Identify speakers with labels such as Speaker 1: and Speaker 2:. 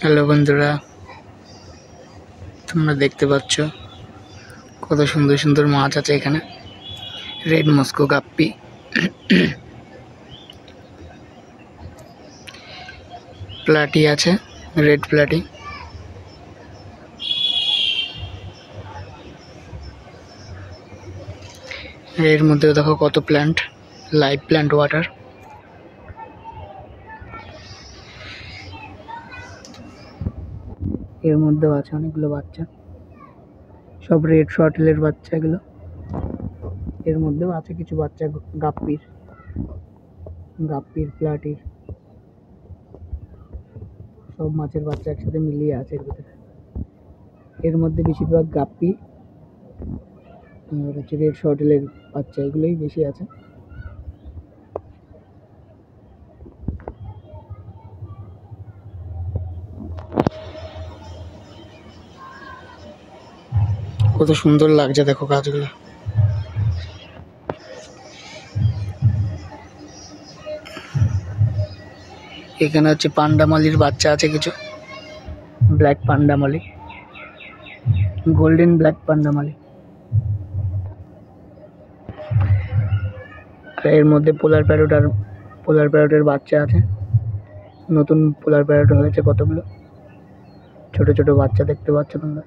Speaker 1: Hello বন্ধুরা, তোমরা দেখতে পাচ্ছ কত সুন্দর সুন্দর মাছ আছে এখানে। রেড মস্কো গাপ্পি, প্লাটি আছে, রেড প্লাটি। এর মধ্যে দেখো কত প্ল্যান্ট, লাইভ প্ল্যান্ট ওয়াটার। এর মধ্যেও আছে অনেকগুলো বাচ্চা, সব রেড শর্টেলের বাচ্চা এগুলো। এর মধ্যেও আছে কিছু বাচ্চা গাপ্পির, প্লাটির, সব মাছের বাচ্চা একসাথে মিলিয়ে আছে এর ভিতরে। এর মধ্যে বেশিরভাগ গাপ্পি আর হচ্ছে রেড শর্টেলের বাচ্চা, এগুলোই বেশি আছে। কত সুন্দর লাগছে দেখো গাছগুলো। এখানে হচ্ছে পান্ডামালির বাচ্চা আছে কিছু, ব্ল্যাক পান্ডামালি, গোল্ডেন ব্ল্যাক পান্ডামালি। আর এর মধ্যে পোলার প্যারটের বাচ্চা আছে, নতুন পোলার প্যারট হয়েছে কতগুলো, ছোট ছোট বাচ্চা দেখতে পাচ্ছ তোমরা।